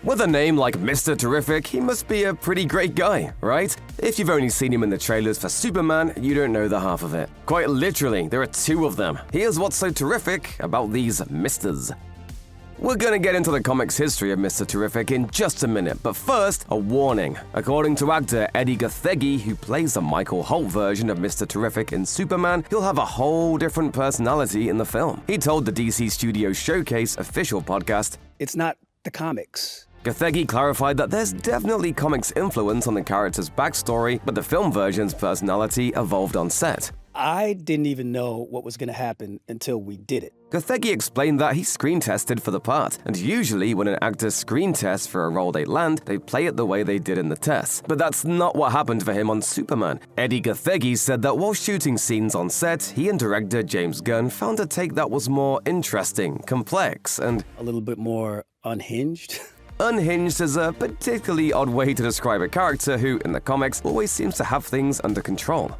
With a name like Mr. Terrific, he must be a pretty great guy, right? If you've only seen him in the trailers for Superman, you don't know the half of it. Quite literally, there are two of them. Here's what's so terrific about these misters. We're gonna get into the comics history of Mr. Terrific in just a minute, but first, a warning. According to actor Eddie Gathegi, who plays the Michael Holt version of Mr. Terrific in Superman, he'll have a whole different personality in the film. He told the DC Studios Showcase official podcast, "It's not the comics." Gathegi clarified that there's definitely comics influence on the character's backstory, but the film version's personality evolved on set. I didn't even know what was going to happen until we did it. Gathegi explained that he screen tested for the part, and usually when an actor screen tests for a role they land, they play it the way they did in the tests. But that's not what happened for him on Superman. Eddie Gathegi said that while shooting scenes on set, he and director James Gunn found a take that was more interesting, complex, and a little bit more unhinged. Unhinged is a particularly odd way to describe a character who, in the comics, always seems to have things under control.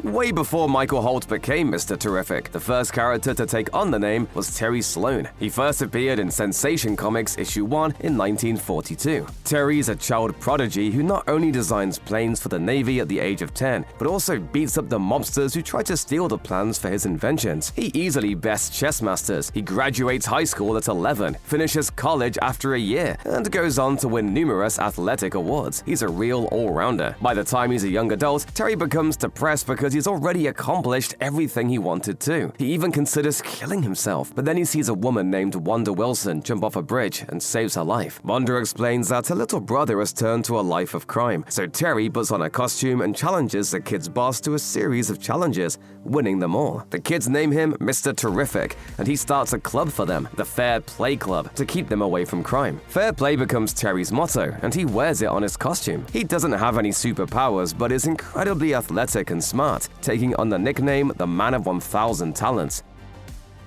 Way before Michael Holt became Mr. Terrific, the first character to take on the name was Terry Sloan. He first appeared in Sensation Comics issue 1 in 1942. Terry's a child prodigy who not only designs planes for the Navy at the age of 10, but also beats up the mobsters who try to steal the plans for his inventions. He easily bests chess masters. He graduates high school at 11, finishes college after a year, and goes on to win numerous athletic awards. He's a real all-rounder. By the time he's a young adult, Terry becomes depressed because he's already accomplished everything he wanted to. He even considers killing himself, but then he sees a woman named Wanda Wilson jump off a bridge and saves her life. Wanda explains that her little brother has turned to a life of crime, so Terry puts on a costume and challenges the kid's boss to a series of challenges, winning them all. The kids name him Mr. Terrific, and he starts a club for them, the Fair Play Club, to keep them away from crime. Fair play becomes Terry's motto, and he wears it on his costume. He doesn't have any superpowers, but is incredibly athletic and smart, taking on the nickname the Man of 1,000 Talents.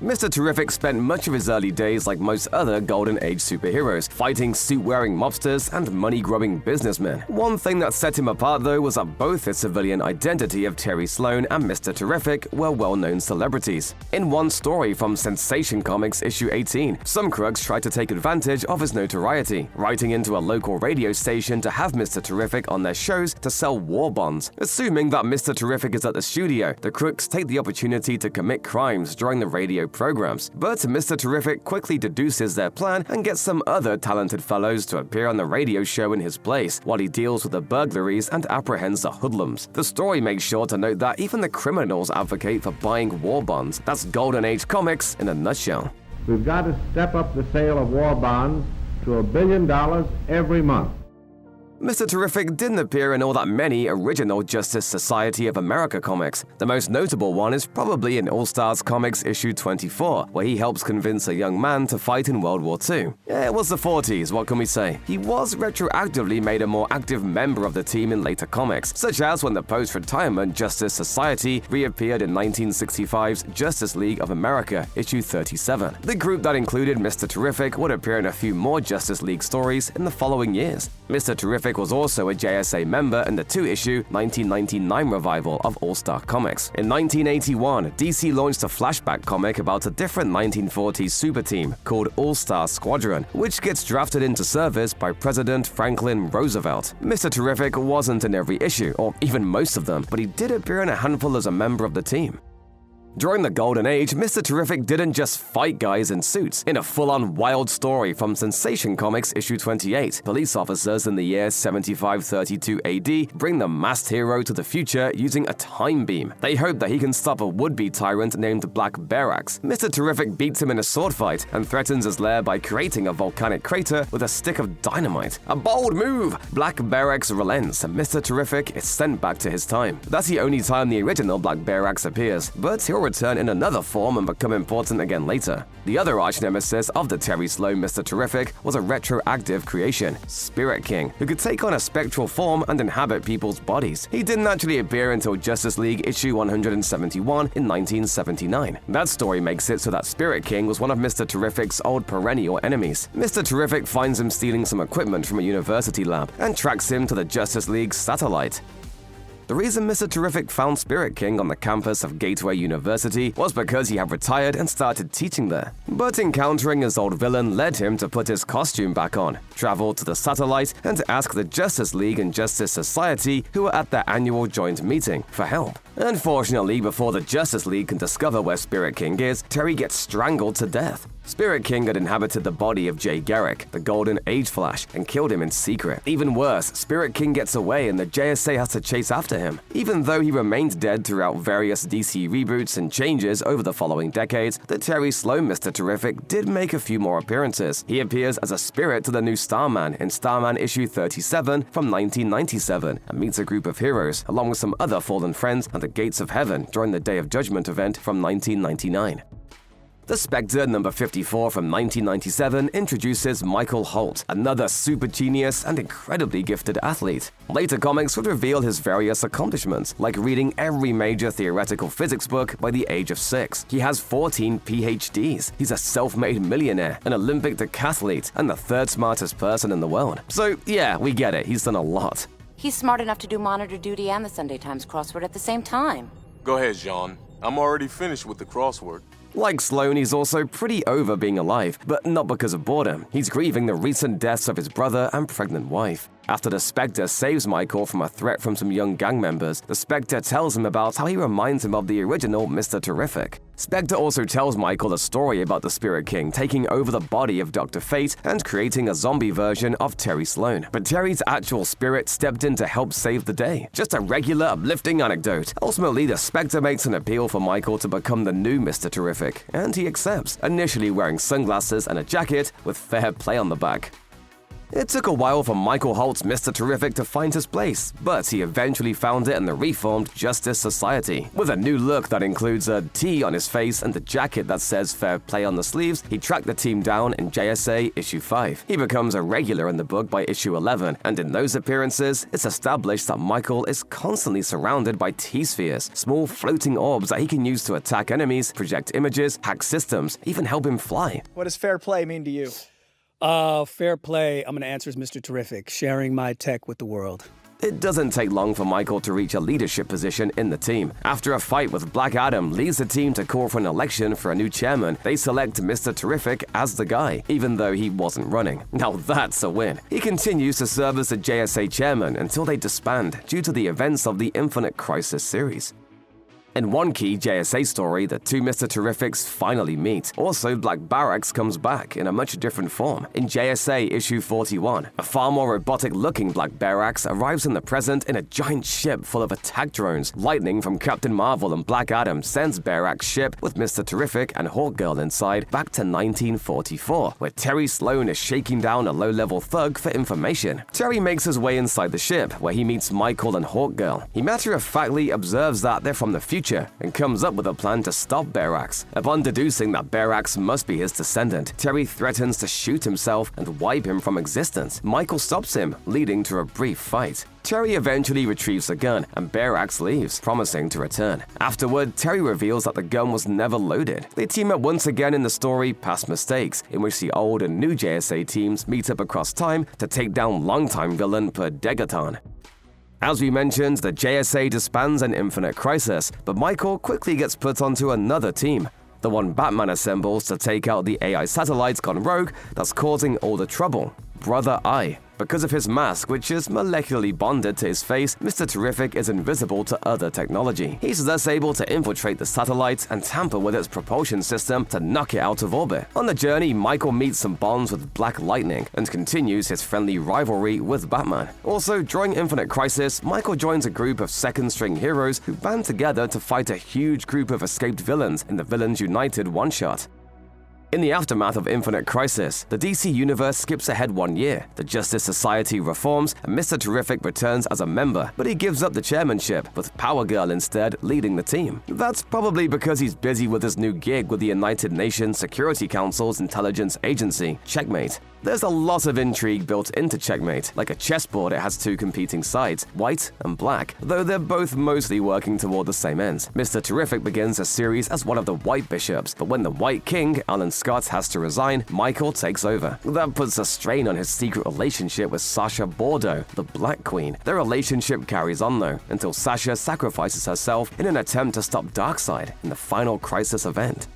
Mr. Terrific spent much of his early days like most other Golden Age superheroes, fighting suit-wearing mobsters and money-grubbing businessmen. One thing that set him apart, though, was that both the civilian identity of Terry Sloan and Mr. Terrific were well-known celebrities. In one story from Sensation Comics issue 18, some crooks tried to take advantage of his notoriety, writing into a local radio station to have Mr. Terrific on their shows to sell war bonds. Assuming that Mr. Terrific is at the studio, the crooks take the opportunity to commit crimes during the radio programs. But Mr. Terrific quickly deduces their plan and gets some other talented fellows to appear on the radio show in his place, while he deals with the burglaries and apprehends the hoodlums. The story makes sure to note that even the criminals advocate for buying war bonds. That's Golden Age comics in a nutshell. We've got to step up the sale of war bonds to $1 billion every month. Mr. Terrific didn't appear in all that many original Justice Society of America comics. The most notable one is probably in All-Star Comics issue 24, where he helps convince a young man to fight in World War II. Yeah, it was the 40s, what can we say? He was retroactively made a more active member of the team in later comics, such as when the post-retirement Justice Society reappeared in 1965's Justice League of America issue 37. The group that included Mr. Terrific would appear in a few more Justice League stories in the following years. Mr. Terrific was also a JSA member in the two-issue 1999 revival of All-Star Comics. In 1981, DC launched a flashback comic about a different 1940s super team called All-Star Squadron, which gets drafted into service by President Franklin Roosevelt. Mr. Terrific wasn't in every issue, or even most of them, but he did appear in a handful as a member of the team. During the Golden Age, Mr. Terrific didn't just fight guys in suits. In a full-on wild story from Sensation Comics issue 28, police officers in the year 7532 AD bring the masked hero to the future using a time beam. They hope that he can stop a would-be tyrant named Black Barracks. Mr. Terrific beats him in a sword fight and threatens his lair by creating a volcanic crater with a stick of dynamite. A bold move! Black Barracks relents and Mr. Terrific is sent back to his time. That's the only time the original Black Barracks appears, but he'll return in another form and become important again later. The other arch-nemesis of the Terry Sloan Mr. Terrific was a retroactive creation, Spirit King, who could take on a spectral form and inhabit people's bodies. He didn't actually appear until Justice League issue 171 in 1979. That story makes it so that Spirit King was one of Mr. Terrific's old perennial enemies. Mr. Terrific finds him stealing some equipment from a university lab and tracks him to the Justice League's satellite. The reason Mr. Terrific found Spirit King on the campus of Gateway University was because he had retired and started teaching there. But encountering his old villain led him to put his costume back on, travel to the satellite, and ask the Justice League and Justice Society, who were at their annual joint meeting, for help. Unfortunately, before the Justice League can discover where Spirit King is, Terry gets strangled to death. Spirit King had inhabited the body of Jay Garrick, the Golden Age Flash, and killed him in secret. Even worse, Spirit King gets away and the JSA has to chase after him. Even though he remained dead throughout various DC reboots and changes over the following decades, the Terry Sloan Mr. Terrific did make a few more appearances. He appears as a spirit to the new Starman in Starman issue 37 from 1997 and meets a group of heroes, along with some other fallen friends at the Gates of Heaven during the Day of Judgment event from 1999. The Spectre number 54 from 1997 introduces Michael Holt, another super genius and incredibly gifted athlete. Later comics would reveal his various accomplishments, like reading every major theoretical physics book by the age of 6. He has 14 PhDs. He's a self-made millionaire, an Olympic decathlete, and the third smartest person in the world. So yeah, we get it, he's done a lot. He's smart enough to do monitor duty and the Sunday Times crossword at the same time. Go ahead, Jean. I'm already finished with the crossword. Like Sloan, he's also pretty over being alive, but not because of boredom. He's grieving the recent deaths of his brother and pregnant wife. After the Spectre saves Michael from a threat from some young gang members, the Spectre tells him about how he reminds him of the original Mr. Terrific. Spectre also tells Michael a story about the Spirit King taking over the body of Dr. Fate and creating a zombie version of Terry Sloan. But Terry's actual spirit stepped in to help save the day. Just a regular, uplifting anecdote. Ultimately, the Spectre makes an appeal for Michael to become the new Mr. Terrific, and he accepts, initially wearing sunglasses and a jacket with fair play on the back. It took a while for Michael Holt's Mr. Terrific to find his place, but he eventually found it in the reformed Justice Society. With a new look that includes a T on his face and a jacket that says Fair Play on the sleeves, he tracked the team down in JSA issue 5. He becomes a regular in the book by issue 11, and in those appearances, it's established that Michael is constantly surrounded by T-spheres, small floating orbs that he can use to attack enemies, project images, hack systems, even help him fly. What does fair play mean to you? Fair play, I'm going to answer as Mr. Terrific, sharing my tech with the world. It doesn't take long for Michael to reach a leadership position in the team. After a fight with Black Adam leads the team to call for an election for a new chairman, they select Mr. Terrific as the guy, even though he wasn't running. Now that's a win. He continues to serve as the JSA chairman until they disband due to the events of the Infinite Crisis series. In one key JSA story, the two Mr. Terrifics finally meet. Also, Black Barracks comes back in a much different form. In JSA issue 41, a far more robotic-looking Black Barracks arrives in the present in a giant ship full of attack drones. Lightning from Captain Marvel and Black Adam sends Barracks' ship with Mr. Terrific and Hawkgirl inside back to 1944, where Terry Sloan is shaking down a low-level thug for information. Terry makes his way inside the ship, where he meets Michael and Hawkgirl. He matter-of-factly observes that they're from the future and comes up with a plan to stop Barracks. Upon deducing that Barracks must be his descendant, Terry threatens to shoot himself and wipe him from existence. Michael stops him, leading to a brief fight. Terry eventually retrieves the gun, and Barracks leaves, promising to return. Afterward, Terry reveals that the gun was never loaded. They team up once again in the story Past Mistakes, in which the old and new JSA teams meet up across time to take down longtime villain Degaton. As we mentioned, the JSA disbands an Infinite Crisis, but Michael quickly gets put onto another team, the one Batman assembles to take out the AI satellites gone rogue that's causing all the trouble, Brother Eye. Because of his mask, which is molecularly bonded to his face, Mr. Terrific is invisible to other technology. He's thus able to infiltrate the satellite and tamper with its propulsion system to knock it out of orbit. On the journey, Michael meets some bonds with Black Lightning and continues his friendly rivalry with Batman. Also, during Infinite Crisis, Michael joins a group of second-string heroes who band together to fight a huge group of escaped villains in the Villains United one-shot. In the aftermath of Infinite Crisis, the DC Universe skips ahead 1 year. The Justice Society reforms, and Mr. Terrific returns as a member, but he gives up the chairmanship, with Power Girl instead leading the team. That's probably because he's busy with his new gig with the United Nations Security Council's intelligence agency, Checkmate. There's a lot of intrigue built into Checkmate. Like a chessboard, it has two competing sides, white and black, though they're both mostly working toward the same ends. Mr. Terrific begins the series as one of the white bishops, but when the white king, Alan Scott, has to resign, Michael takes over. That puts a strain on his secret relationship with Sasha Bordeaux, the Black Queen. Their relationship carries on though, until Sasha sacrifices herself in an attempt to stop Darkseid in the final Crisis event.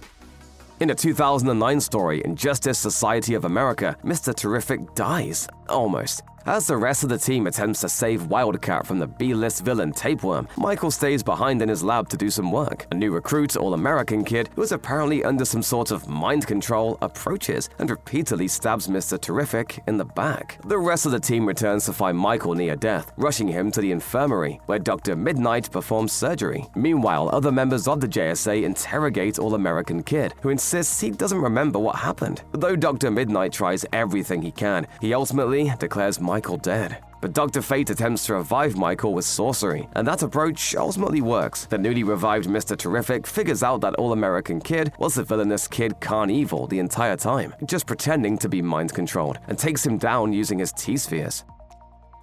In a 2009 story in Justice Society of America, Mr. Terrific dies. Almost. As the rest of the team attempts to save Wildcat from the B-list villain Tapeworm, Michael stays behind in his lab to do some work. A new recruit, all-American kid, who is apparently under some sort of mind control, approaches and repeatedly stabs Mr. Terrific in the back. The rest of the team returns to find Michael near death, rushing him to the infirmary, where Dr. Midnight performs surgery. Meanwhile, other members of the JSA interrogate all-American kid, who insists he doesn't remember what happened. Though Dr. Midnight tries everything he can, he ultimately declares Michael dead. But Dr. Fate attempts to revive Michael with sorcery, and that approach ultimately works. The newly revived Mr. Terrific figures out that All-American Kid was the villainous Kid Carnival the entire time, just pretending to be mind-controlled, and takes him down using his T-spheres.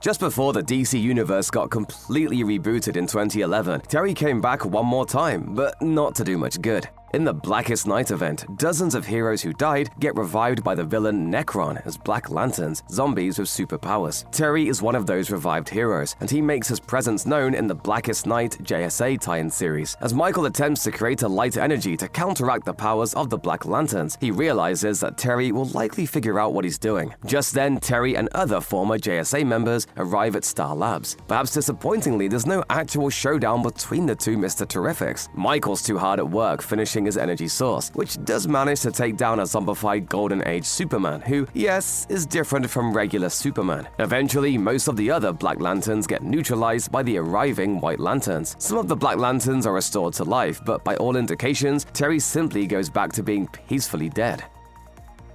Just before the DC Universe got completely rebooted in 2011, Terry came back one more time, but not to do much good. In the Blackest Night event, dozens of heroes who died get revived by the villain Necron as Black Lanterns, zombies with superpowers. Terry is one of those revived heroes, and he makes his presence known in the Blackest Night JSA tie-in series. As Michael attempts to create a light energy to counteract the powers of the Black Lanterns, he realizes that Terry will likely figure out what he's doing. Just then, Terry and other former JSA members arrive at Star Labs. Perhaps disappointingly, there's no actual showdown between the two Mr. Terrifics. Michael's too hard at work finishing his energy source, which does manage to take down a zombified Golden Age Superman, who, yes, is different from regular Superman. Eventually, most of the other Black Lanterns get neutralized by the arriving White Lanterns. Some of the Black Lanterns are restored to life, but by all indications, Terry simply goes back to being peacefully dead.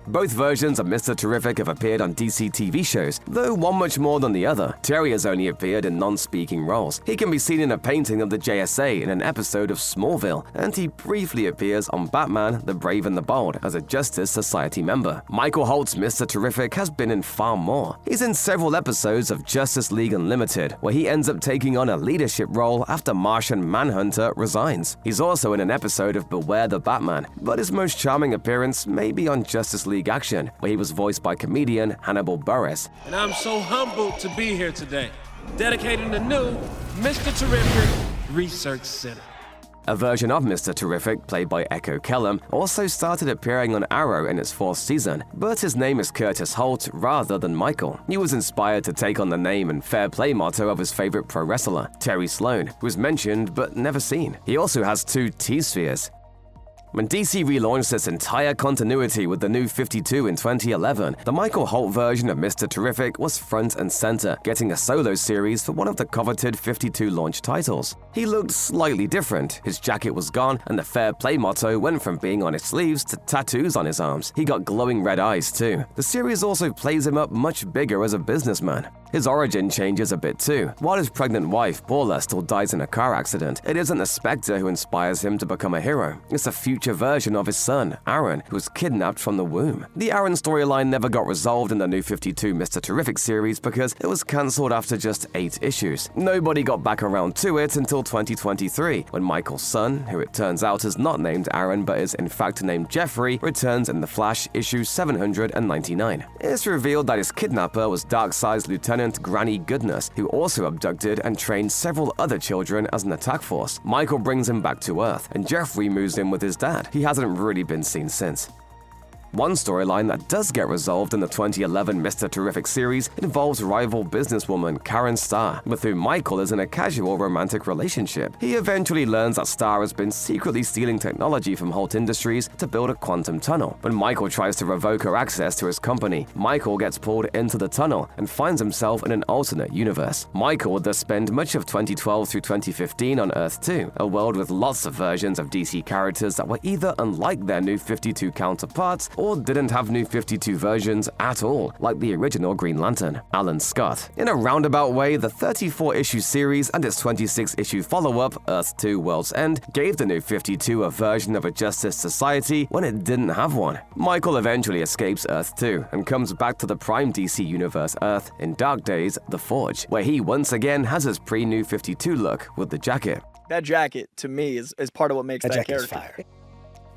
Both versions of Mr. Terrific have appeared on DC TV shows, though one much more than the other. Terry has only appeared in non-speaking roles. He can be seen in a painting of the JSA in an episode of Smallville, and he briefly appears on Batman, the Brave and the Bold as a Justice Society member. Michael Holt's Mr. Terrific has been in far more. He's in several episodes of Justice League Unlimited, where he ends up taking on a leadership role after Martian Manhunter resigns. He's also in an episode of Beware the Batman, but his most charming appearance may be on Justice League Action, where he was voiced by comedian Hannibal Buress. And I'm so humbled to be here today, dedicating the new Mr. Terrific Research Center. A version of Mr. Terrific, played by Echo Kellum, also started appearing on Arrow in its 4th season, but his name is Curtis Holt rather than Michael. He was inspired to take on the name and fair play motto of his favorite pro wrestler, Terry Sloan, who was mentioned but never seen. He also has 2 T-spheres. When DC relaunched its entire continuity with the New 52 in 2011, the Michael Holt version of Mr. Terrific was front and center, getting a solo series for one of the coveted 52 launch titles. He looked slightly different, his jacket was gone, and the fair play motto went from being on his sleeves to tattoos on his arms. He got glowing red eyes too. The series also plays him up much bigger as a businessman. His origin changes a bit too. While his pregnant wife, Paula, still dies in a car accident, it isn't the Spectre who inspires him to become a hero. It's a future version of his son, Aaron, who was kidnapped from the womb. The Aaron storyline never got resolved in the New 52 Mr. Terrific series because it was cancelled after just 8 issues. Nobody got back around to it until 2023, when Michael's son, who it turns out is not named Aaron but is in fact named Jeffrey, returns in The Flash issue 799. It's revealed that his kidnapper was Darkseid's Lieutenant Granny Goodness, who also abducted and trained several other children as an attack force. Michael brings him back to Earth, and Jeffrey moves in with his dad. He hasn't really been seen since. One storyline that does get resolved in the 2011 Mr. Terrific series involves rival businesswoman Karen Starr, with whom Michael is in a casual romantic relationship. He eventually learns that Starr has been secretly stealing technology from Holt Industries to build a quantum tunnel. When Michael tries to revoke her access to his company, Michael gets pulled into the tunnel and finds himself in an alternate universe. Michael would thus spend much of 2012 through 2015 on Earth 2, a world with lots of versions of DC characters that were either unlike their New 52 counterparts or didn't have New 52 versions at all, like the original Green Lantern, Alan Scott. In a roundabout way, the 34-issue series and its 26-issue follow-up, Earth 2 World's End, gave the New 52 a version of a Justice Society when it didn't have one. Michael eventually escapes Earth 2 and comes back to the prime DC Universe Earth in Dark Days, The Forge, where he once again has his pre-New 52 look with the jacket. That jacket, to me, is part of what makes that jacket's character. fire.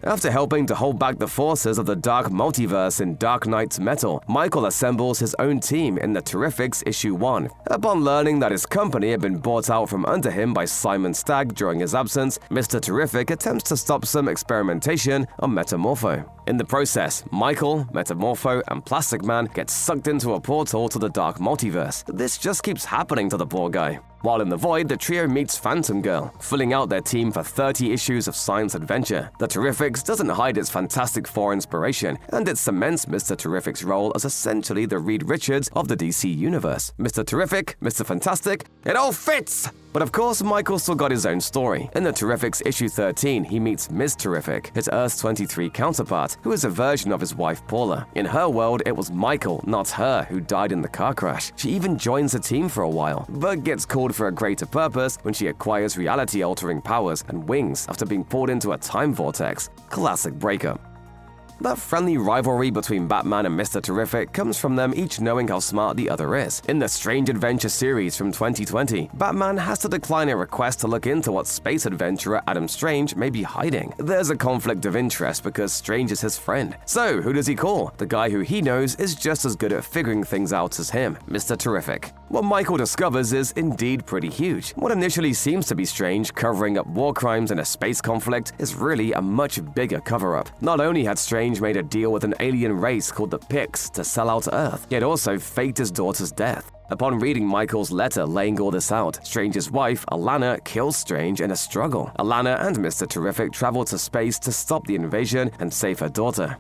After helping to hold back the forces of the Dark Multiverse in Dark Knight's Metal, Michael assembles his own team in the Terrifics Issue 1. Upon learning that his company had been bought out from under him by Simon Stagg during his absence, Mr. Terrific attempts to stop some experimentation on Metamorpho. In the process, Michael, Metamorpho, and Plastic Man get sucked into a portal to the Dark Multiverse. This just keeps happening to the poor guy. While in the Void, the trio meets Phantom Girl, filling out their team for 30 issues of science adventure. The Terrifics doesn't hide its Fantastic Four inspiration, and it cements Mr. Terrific's role as essentially the Reed Richards of the DC Universe. Mr. Terrific, Mr. Fantastic, it all fits! But of course, Michael still got his own story. In the Terrifics Issue 13, he meets Ms. Terrific, his Earth 23 counterpart, who is a version of his wife Paula. In her world, it was Michael, not her, who died in the car crash. She even joins the team for a while, but gets called for a greater purpose when she acquires reality-altering powers and wings after being pulled into a time vortex. Classic breakup. That friendly rivalry between Batman and Mr. Terrific comes from them each knowing how smart the other is. In the Strange Adventure series from 2020, Batman has to decline a request to look into what space adventurer Adam Strange may be hiding. There's a conflict of interest because Strange is his friend. So who does he call? The guy who he knows is just as good at figuring things out as him, Mr. Terrific. What Michael discovers is indeed pretty huge. What initially seems to be Strange covering up war crimes in a space conflict is really a much bigger cover-up. Not only had Strange made a deal with an alien race called the Pix to sell out Earth, he had also faked his daughter's death. Upon reading Michael's letter laying all this out, Strange's wife, Alana, kills Strange in a struggle. Alana and Mr. Terrific travel to space to stop the invasion and save her daughter.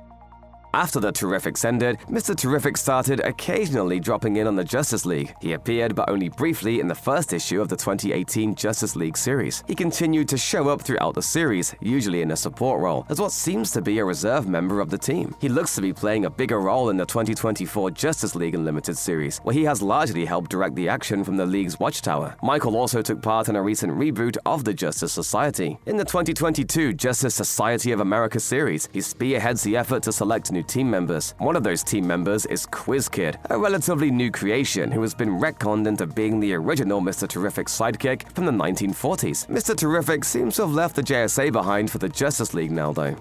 After the Terrifics ended, Mr. Terrific started occasionally dropping in on the Justice League. He appeared but only briefly in the first issue of the 2018 Justice League series. He continued to show up throughout the series, usually in a support role, as what seems to be a reserve member of the team. He looks to be playing a bigger role in the 2024 Justice League Unlimited series, where he has largely helped direct the action from the League's Watchtower. Michael also took part in a recent reboot of the Justice Society. In the 2022 Justice Society of America series, he spearheads the effort to select new team members. One of those team members is Quiz Kid, a relatively new creation who has been retconned into being the original Mr. Terrific sidekick from the 1940s. Mr. Terrific seems to have left the JSA behind for the Justice League now, though.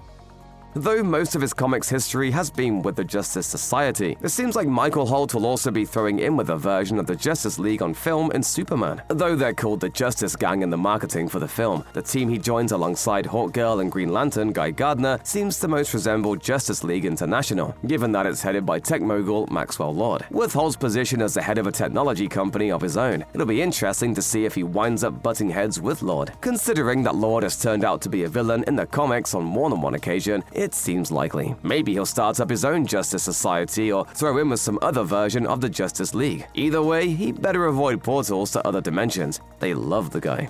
Though most of his comics history has been with the Justice Society, it seems like Michael Holt will also be throwing in with a version of the Justice League on film in Superman. Though they're called the Justice Gang in the marketing for the film, the team he joins alongside Hawkgirl and Green Lantern, Guy Gardner, seems to most resemble Justice League International, given that it's headed by tech mogul Maxwell Lord. With Holt's position as the head of a technology company of his own, it'll be interesting to see if he winds up butting heads with Lord. Considering that Lord has turned out to be a villain in the comics on more than one occasion, it seems likely. Maybe he'll start up his own Justice Society or throw in with some other version of the Justice League. Either way, he better avoid portals to other dimensions. They love the guy.